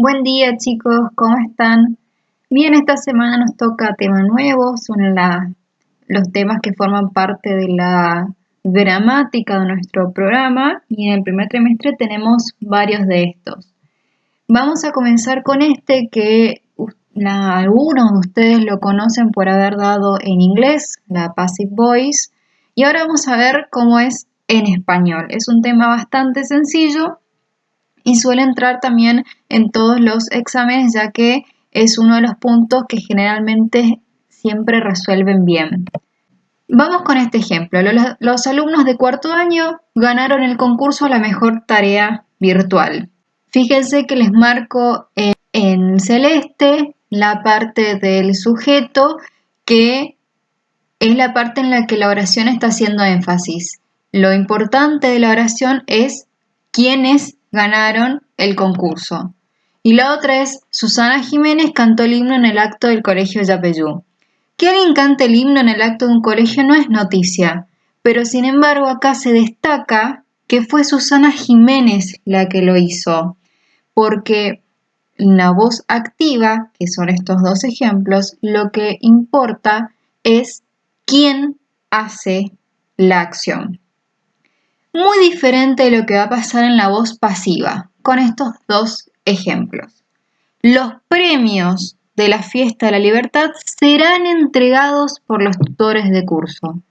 Buen día chicos, ¿cómo están? Bien, esta semana nos toca tema nuevo, son los temas que forman parte de la gramática de nuestro programa y en el primer trimestre tenemos varios de estos. Vamos a comenzar con este que algunos de ustedes lo conocen por haber dado en inglés, la Passive Voice, y ahora vamos a ver cómo es en español. Es un tema bastante sencillo y suele entrar también en todos los exámenes, ya que es uno de los puntos que generalmente siempre resuelven bien. Vamos con este ejemplo. Los alumnos de cuarto año ganaron el concurso a la mejor tarea virtual. Fíjense que les marco en celeste la parte del sujeto, que es la parte en la que la oración está haciendo énfasis. Lo importante de la oración es quiénes ganaron el concurso. Y la otra es, Susana Jiménez cantó el himno en el acto del colegio Yapeyú. Que alguien cante el himno en el acto de un colegio no es noticia, pero sin embargo acá se destaca que fue Susana Jiménez la que lo hizo, porque en la voz activa, que son estos dos ejemplos, lo que importa es quién hace la acción. Muy diferente de lo que va a pasar en la voz pasiva, con estos dos ejemplos. Los premios de la Fiesta de la Libertad serán entregados por los tutores de curso.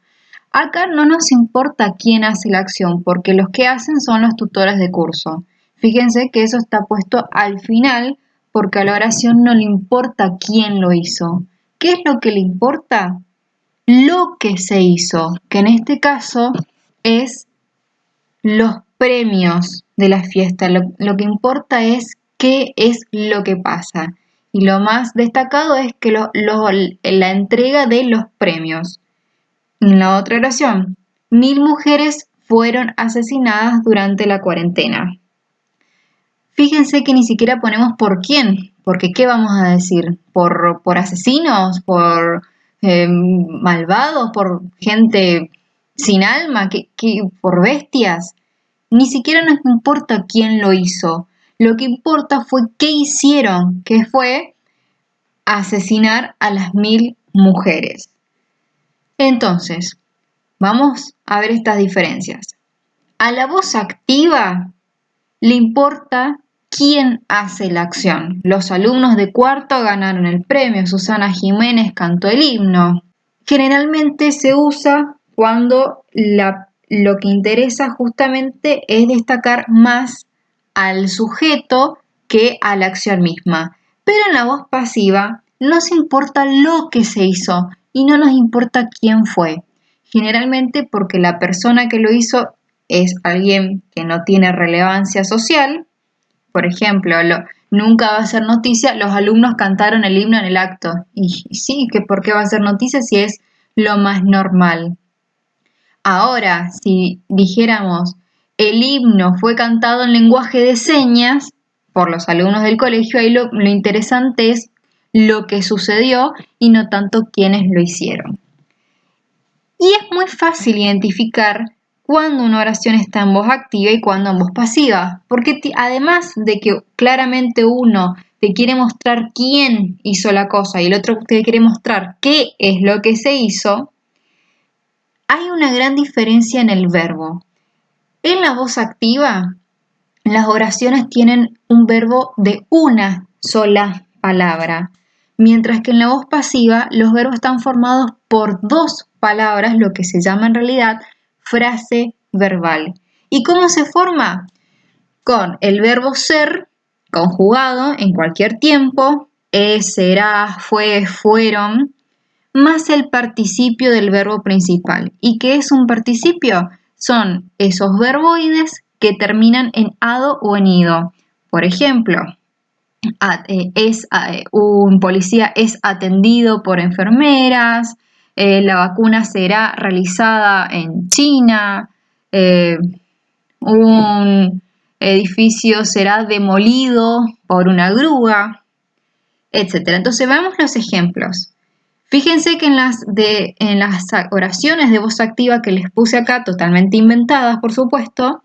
Acá no nos importa quién hace la acción, porque los que hacen son los tutores de curso. Fíjense que eso está puesto al final, porque a la oración no le importa quién lo hizo. ¿Qué es lo que le importa? Lo que se hizo, que en este caso es los premios de la fiesta. Lo que importa es qué es lo que pasa. Y lo más destacado es que la entrega de los premios. En la otra oración, 1000 mujeres fueron asesinadas durante la cuarentena. Fíjense que ni siquiera ponemos por quién, porque ¿qué vamos a decir? ¿Por asesinos? ¿Por malvados? ¿Por gente sin alma? ¿Por bestias? Ni siquiera nos importa quién lo hizo. Lo que importa fue qué hicieron, que fue asesinar a las 1000 mujeres. Entonces, vamos a ver estas diferencias. A la voz activa le importa quién hace la acción. Los alumnos de cuarto ganaron el premio. Susana Jiménez cantó el himno. Generalmente se usa cuando lo que interesa justamente es destacar más al sujeto que a la acción misma. Pero en la voz pasiva nos importa lo que se hizo y no nos importa quién fue. Generalmente porque la persona que lo hizo es alguien que no tiene relevancia social. Por ejemplo, nunca va a ser noticia, los alumnos cantaron el himno en el acto. Y sí, que ¿por qué va a ser noticia si es lo más normal? Ahora, si dijéramos, el himno fue cantado en lenguaje de señas por los alumnos del colegio, ahí lo interesante es lo que sucedió y no tanto quiénes lo hicieron. Y es muy fácil identificar cuando una oración está en voz activa y cuando en voz pasiva, porque además de que claramente uno te quiere mostrar quién hizo la cosa y el otro te quiere mostrar qué es lo que se hizo, hay una gran diferencia en el verbo. En la voz activa, las oraciones tienen un verbo de una sola palabra, mientras que en la voz pasiva los verbos están formados por dos palabras, lo que se llama en realidad frase verbal. ¿Y cómo se forma? Con el verbo ser conjugado en cualquier tiempo, es, será, fue, fueron, más el participio del verbo principal. ¿Y qué es un participio? Son esos verboides que terminan en ado o en ido. Por ejemplo, un policía es atendido por enfermeras, la vacuna será realizada en China, un edificio será demolido por una grúa, etc. Entonces veamos los ejemplos. Fíjense que en las oraciones de voz activa que les puse acá, totalmente inventadas por supuesto,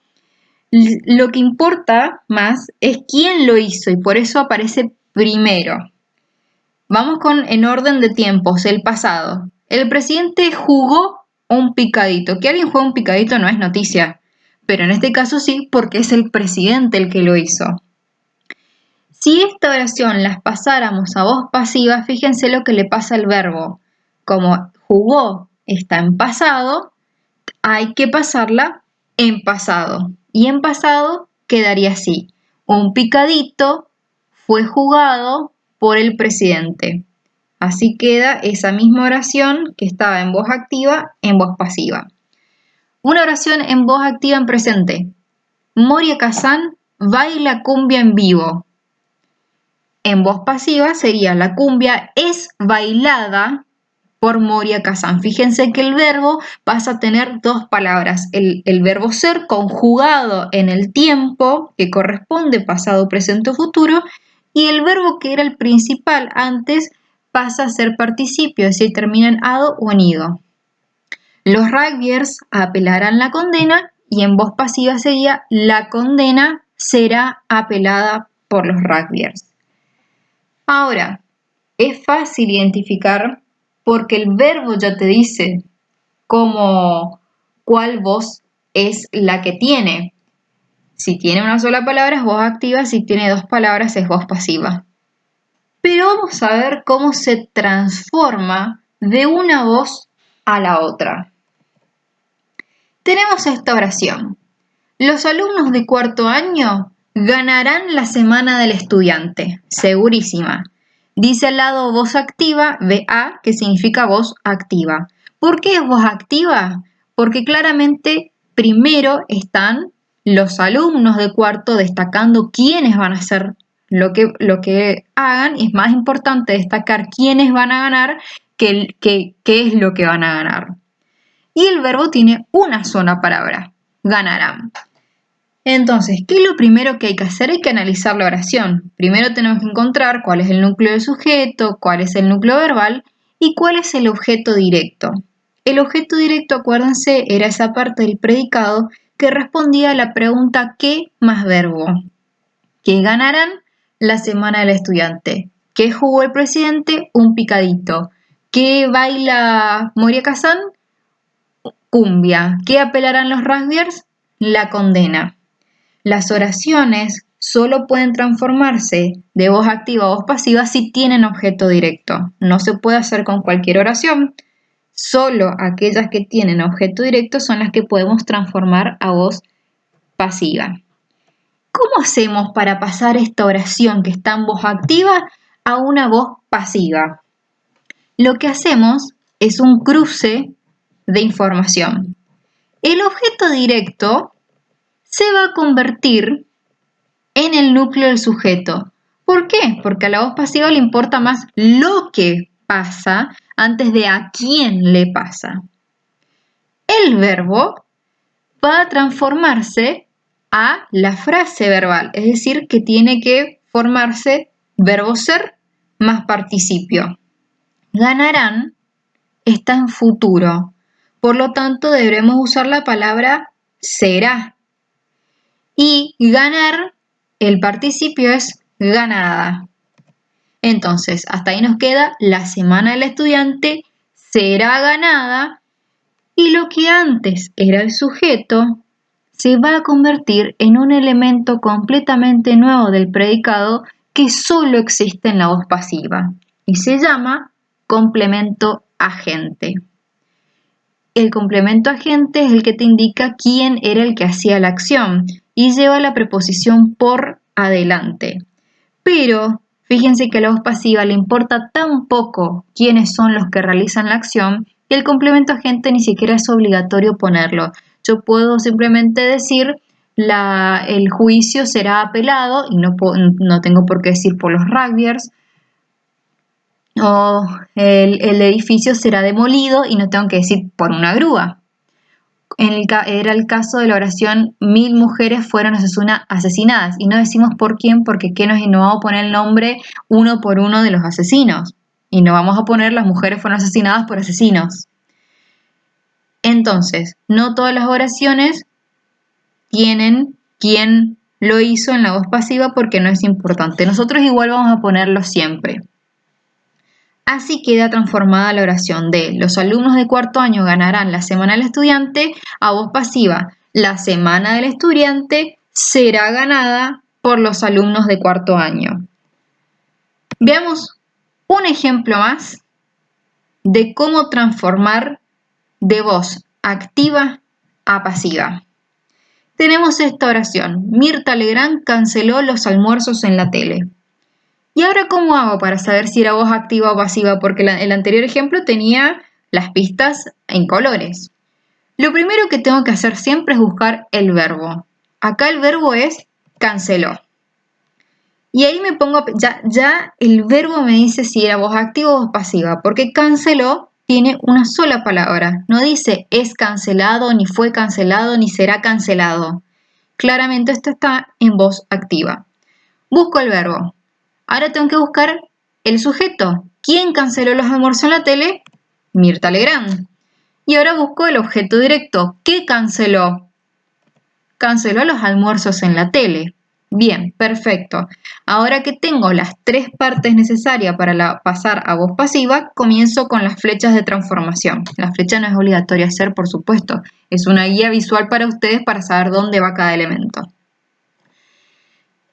Lo que importa más es quién lo hizo y por eso aparece primero. Vamos en orden de tiempos, el pasado. El presidente jugó un picadito. Que alguien juegue un picadito no es noticia, pero en este caso sí, porque es el presidente el que lo hizo. Si esta oración las pasáramos a voz pasiva, fíjense lo que le pasa al verbo. Como jugó está en pasado, hay que pasarla en pasado. Y en pasado quedaría así. Un picadito fue jugado por el presidente. Así queda esa misma oración que estaba en voz activa en voz pasiva. Una oración en voz activa en presente. Moria Kazan baila cumbia en vivo. En voz pasiva sería la cumbia es bailada por Moria Kazan. Fíjense que el verbo pasa a tener dos palabras. El verbo ser conjugado en el tiempo que corresponde pasado, presente o futuro y el verbo que era el principal antes pasa a ser participio, es decir, termina en ado o en ido. Los rugbyers apelarán la condena y en voz pasiva sería la condena será apelada por los rugbyers. Ahora, es fácil identificar porque el verbo ya te dice cuál voz es la que tiene. Si tiene una sola palabra es voz activa, si tiene dos palabras es voz pasiva. Pero vamos a ver cómo se transforma de una voz a la otra. Tenemos esta oración. Los alumnos de cuarto año ganarán la semana del estudiante. Segurísima. Dice al lado voz activa, VA, que significa voz activa. ¿Por qué es voz activa? Porque claramente primero están los alumnos de cuarto destacando quiénes van a hacer lo que hagan. Es más importante destacar quiénes van a ganar que qué es lo que van a ganar. Y el verbo tiene una sola palabra, ganarán. Entonces, ¿qué es lo primero que hay que hacer? Hay que analizar la oración. Primero tenemos que encontrar cuál es el núcleo del sujeto, cuál es el núcleo verbal y cuál es el objeto directo. El objeto directo, acuérdense, era esa parte del predicado que respondía a la pregunta ¿qué más verbo? ¿Qué ganarán la semana del estudiante? ¿Qué jugó el presidente? Un picadito. ¿Qué baila Moria Kazan? Cumbia. ¿Qué apelarán los rugbyers? La condena. Las oraciones solo pueden transformarse de voz activa a voz pasiva si tienen objeto directo. No se puede hacer con cualquier oración. Solo aquellas que tienen objeto directo son las que podemos transformar a voz pasiva. ¿Cómo hacemos para pasar esta oración que está en voz activa a una voz pasiva? Lo que hacemos es un cruce de información. El objeto directo se va a convertir en el núcleo del sujeto. ¿Por qué? Porque a la voz pasiva le importa más lo que pasa antes de a quién le pasa. El verbo va a transformarse a la frase verbal, es decir, que tiene que formarse verbo ser más participio. Ganarán está en futuro, por lo tanto deberemos usar la palabra será. Y ganar, el participio es ganada. Entonces, hasta ahí nos queda la semana del estudiante será ganada y lo que antes era el sujeto se va a convertir en un elemento completamente nuevo del predicado que solo existe en la voz pasiva y se llama complemento agente. El complemento agente es el que te indica quién era el que hacía la acción y lleva la preposición por adelante. Pero fíjense que a la voz pasiva le importa tan poco quiénes son los que realizan la acción que el complemento agente ni siquiera es obligatorio ponerlo. Yo puedo simplemente decir el juicio será apelado y no tengo por qué decir por los rugbyers, o el edificio será demolido y no tengo que decir por una grúa. Era el caso de la oración 1000 mujeres fueron asesinadas y no decimos por quién porque no vamos a poner el nombre uno por uno de los asesinos y no vamos a poner las mujeres fueron asesinadas por asesinos. Entonces, no todas las oraciones tienen quién lo hizo en la voz pasiva porque no es importante. Nosotros igual vamos a ponerlo siempre. Así queda transformada la oración de los alumnos de cuarto año ganarán la semana del estudiante a voz pasiva. La semana del estudiante será ganada por los alumnos de cuarto año. Veamos un ejemplo más de cómo transformar de voz activa a pasiva. Tenemos esta oración. Mirta Legrand canceló los almuerzos en la tele. ¿Y ahora cómo hago para saber si era voz activa o pasiva? Porque el anterior ejemplo tenía las pistas en colores. Lo primero que tengo que hacer siempre es buscar el verbo. Acá el verbo es canceló. Y ahí me pongo, ya el verbo me dice si era voz activa o voz pasiva, porque canceló tiene una sola palabra. No dice es cancelado, ni fue cancelado, ni será cancelado. Claramente esto está en voz activa. Busco el verbo. Ahora tengo que buscar el sujeto. ¿Quién canceló los almuerzos en la tele? Mirta Legrand. Y ahora busco el objeto directo. ¿Qué canceló? Canceló los almuerzos en la tele. Bien, perfecto. Ahora que tengo las tres partes necesarias para pasar a voz pasiva, comienzo con las flechas de transformación. La flecha no es obligatoria hacer, por supuesto. Es una guía visual para ustedes para saber dónde va cada elemento.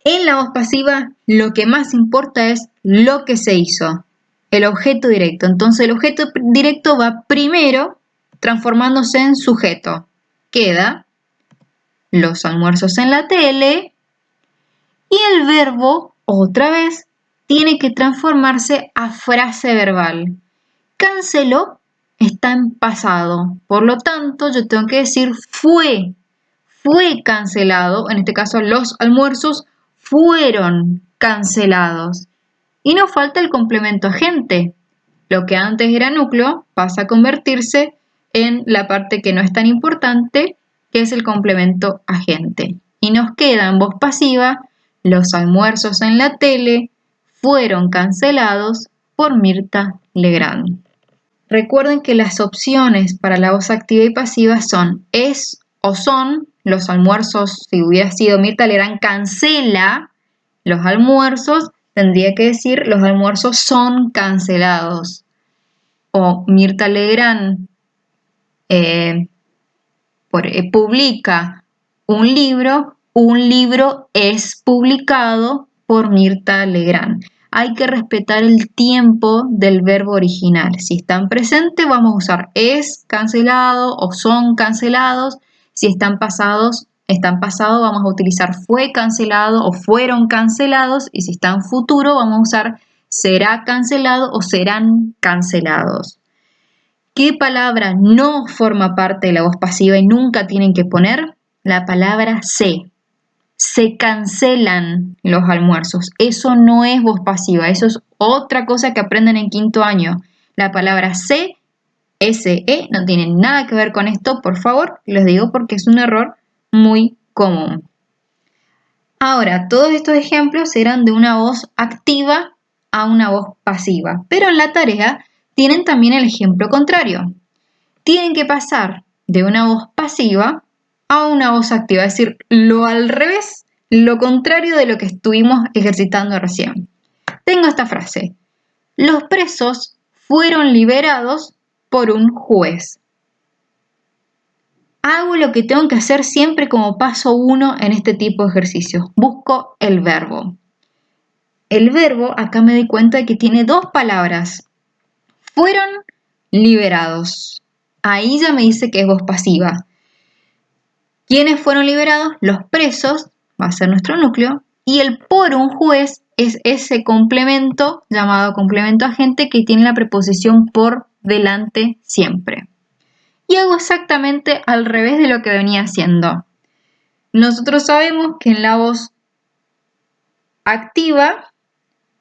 En la voz pasiva, lo que más importa es lo que se hizo, el objeto directo. Entonces, el objeto directo va primero transformándose en sujeto. Queda los almuerzos en la tele y el verbo, otra vez, tiene que transformarse a frase verbal. Canceló está en pasado. Por lo tanto, yo tengo que decir fue cancelado. En este caso, los almuerzos fueron cancelados. Y nos falta el complemento agente. Lo que antes era núcleo pasa a convertirse en la parte que no es tan importante, que es el complemento agente. Y nos queda en voz pasiva, los almuerzos en la tele fueron cancelados por Mirta Legrand. Recuerden que las opciones para la voz activa y pasiva son es o son. Los almuerzos, si hubiera sido Mirta Legrand cancela los almuerzos, tendría que decir los almuerzos son cancelados. O Mirta Legrand publica un libro es publicado por Mirta Legrand. Hay que respetar el tiempo del verbo original. Si están presentes, vamos a usar es cancelado o son cancelados. Si están pasados, vamos a utilizar fue cancelado o fueron cancelados. Y si están futuro, vamos a usar será cancelado o serán cancelados. ¿Qué palabra no forma parte de la voz pasiva y nunca tienen que poner? La palabra se. Se cancelan los almuerzos. Eso no es voz pasiva. Eso es otra cosa que aprenden en quinto año. La palabra se, S-E, no tiene nada que ver con esto, por favor. Les digo porque es un error muy común. Ahora, todos estos ejemplos eran de una voz activa a una voz pasiva. Pero en la tarea tienen también el ejemplo contrario. Tienen que pasar de una voz pasiva a una voz activa, es decir, lo al revés, lo contrario de lo que estuvimos ejercitando recién. Tengo esta frase. Los presos fueron liberados por un juez. Hago lo que tengo que hacer siempre como paso 1 en este tipo de ejercicios. Busco el verbo. El verbo, acá me doy cuenta de que tiene dos palabras. Fueron liberados. Ahí ya me dice que es voz pasiva. ¿Quiénes fueron liberados? Los presos, va a ser nuestro núcleo, y el por un juez es ese complemento llamado complemento agente que tiene la preposición por delante siempre. Y hago exactamente al revés de lo que venía haciendo. Nosotros sabemos que en la voz activa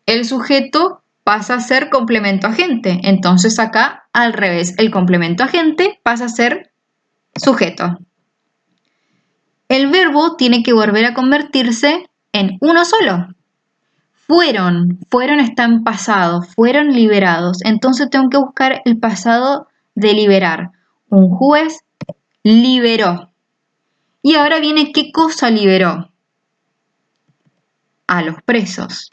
el sujeto pasa a ser complemento agente. Entonces acá al revés, el complemento agente pasa a ser sujeto. El verbo tiene que volver a convertirse en uno solo. Fueron está en pasado, fueron liberados. Entonces tengo que buscar el pasado de liberar. Un juez liberó. Y ahora viene, ¿qué cosa liberó? A los presos.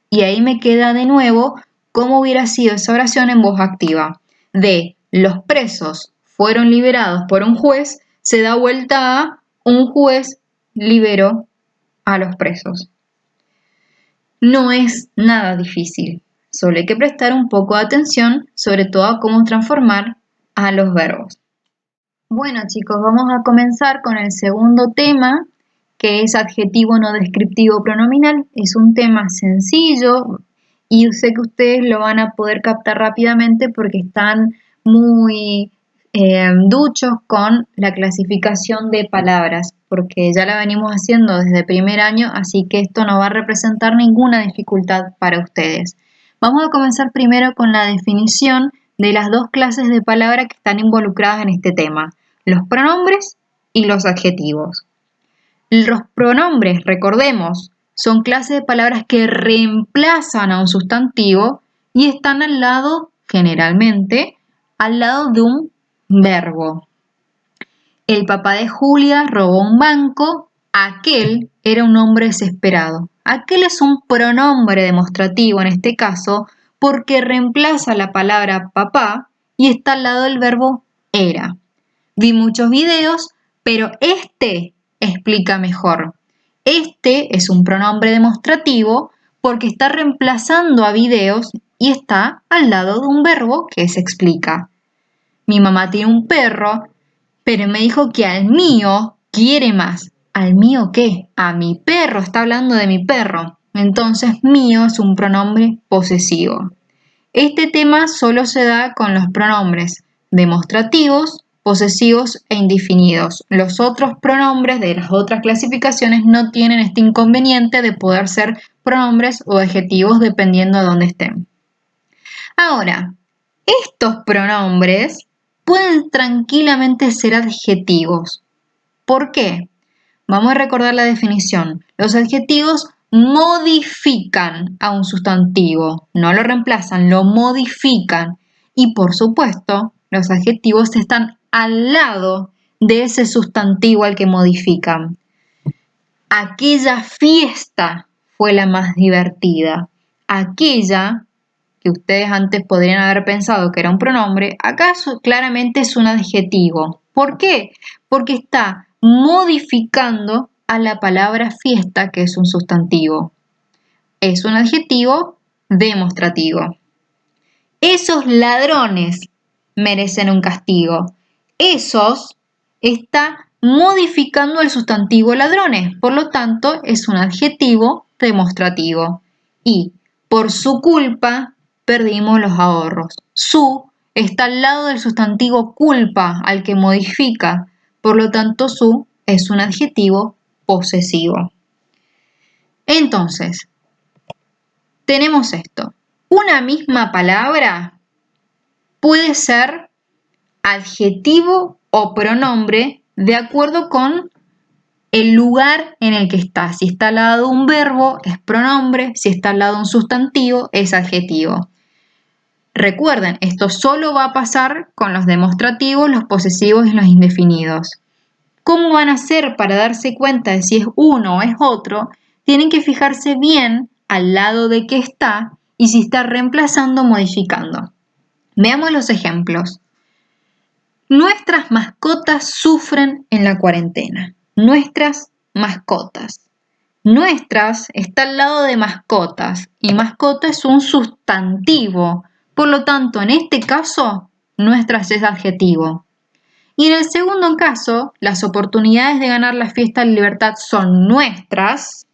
Y ahí me queda de nuevo cómo hubiera sido esa oración en voz activa. De los presos fueron liberados por un juez, se da vuelta a un juez liberó a los presos. No es nada difícil, solo hay que prestar un poco de atención, sobre todo a cómo transformar a los verbos. Bueno, chicos, vamos a comenzar con el segundo tema, que es adjetivo no descriptivo pronominal. Es un tema sencillo y sé que ustedes lo van a poder captar rápidamente porque están muy duchos con la clasificación de palabras, porque ya la venimos haciendo desde primer año, así que esto no va a representar ninguna dificultad para ustedes. Vamos a comenzar primero con la definición de las dos clases de palabras que están involucradas en este tema, los pronombres y los adjetivos. Los pronombres, recordemos, son clases de palabras que reemplazan a un sustantivo y están al lado, generalmente, al lado de un verbo. El papá de Julia robó un banco. Aquel era un hombre desesperado. Aquel es un pronombre demostrativo en este caso porque reemplaza la palabra papá y está al lado del verbo era. Vi muchos videos, pero este explica mejor. Este es un pronombre demostrativo porque está reemplazando a videos y está al lado de un verbo que se explica. Mi mamá tiene un perro, pero me dijo que al mío quiere más. ¿Al mío qué? A mi perro, está hablando de mi perro. Entonces mío es un pronombre posesivo. Este tema solo se da con los pronombres demostrativos, posesivos e indefinidos. Los otros pronombres de las otras clasificaciones no tienen este inconveniente de poder ser pronombres o adjetivos dependiendo de dónde estén. Ahora, estos pronombres pueden tranquilamente ser adjetivos. ¿Por qué? Vamos a recordar la definición. Los adjetivos modifican a un sustantivo, no lo reemplazan, lo modifican. Y por supuesto, los adjetivos están al lado de ese sustantivo al que modifican. Aquella fiesta fue la más divertida. Aquella, que ustedes antes podrían haber pensado que era un pronombre, acá claramente es un adjetivo. ¿Por qué? Porque está modificando a la palabra fiesta, que es un sustantivo. Es un adjetivo demostrativo. Esos ladrones merecen un castigo. Esos está modificando el sustantivo ladrones, por lo tanto es un adjetivo demostrativo. Y por su culpa perdimos los ahorros. Su está al lado del sustantivo culpa, al que modifica, por lo tanto su es un adjetivo posesivo. Entonces, tenemos esto. Una misma palabra puede ser adjetivo o pronombre de acuerdo con el lugar en el que está. Si está al lado de un verbo, es pronombre. Si está al lado de un sustantivo, es adjetivo. Recuerden, esto solo va a pasar con los demostrativos, los posesivos y los indefinidos. ¿Cómo van a hacer para darse cuenta de si es uno o es otro? Tienen que fijarse bien al lado de qué está y si está reemplazando o modificando. Veamos los ejemplos. Nuestras mascotas sufren en la cuarentena. Nuestras mascotas. Nuestras está al lado de mascotas y mascota es un sustantivo. Por lo tanto, en este caso, nuestras es adjetivo. Y en el segundo caso, las oportunidades de ganar la fiesta de libertad son nuestras.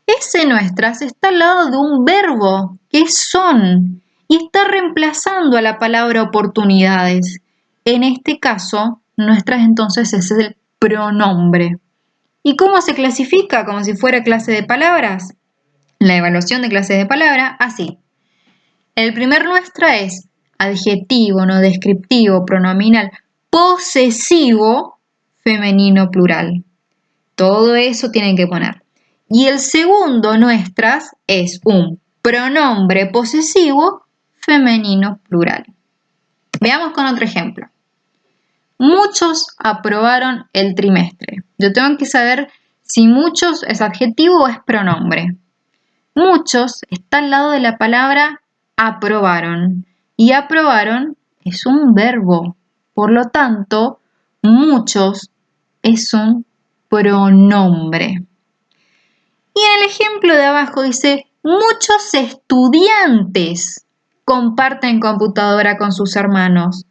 Ese nuestras está al lado de un verbo, que es son, y está reemplazando a la palabra oportunidades. En este caso, nuestras entonces es el pronombre. ¿Y cómo se clasifica? Como si fuera clase de palabras. La evaluación de clases de palabra, así. El primer nuestra es adjetivo, no descriptivo, pronominal, posesivo, femenino, plural. Todo eso tienen que poner. Y el segundo nuestras es un pronombre posesivo, femenino, plural. Veamos con otro ejemplo. muchos aprobaron el trimestre. Yo tengo que saber si muchos es adjetivo o es pronombre. Muchos está al lado de la palabra aprobaron. Y aprobaron es un verbo. Por lo tanto, muchos es un pronombre. Y en el ejemplo de abajo dice, muchos estudiantes comparten computadora con sus hermanos.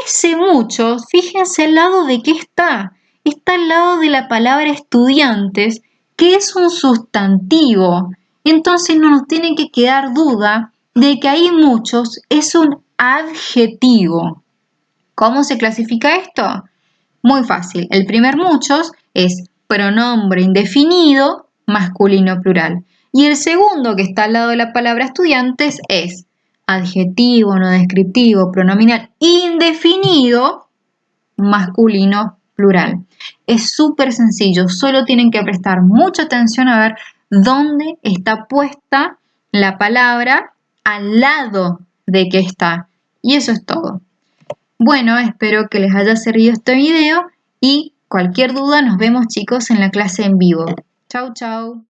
Ese muchos, fíjense al lado de qué está. Está al lado de la palabra estudiantes, que es un sustantivo. Entonces no nos tiene que quedar duda de que ahí muchos es un adjetivo. ¿Cómo se clasifica esto? Muy fácil. El primer muchos es pronombre indefinido, masculino plural. Y el segundo, que está al lado de la palabra estudiantes, es adjetivo, no descriptivo, pronominal indefinido, masculino plural. Es súper sencillo, solo tienen que prestar mucha atención a ver dónde está puesta la palabra al lado de que está. Y eso es todo. Bueno, espero que les haya servido este video y cualquier duda nos vemos chicos en la clase en vivo. Chau, chau.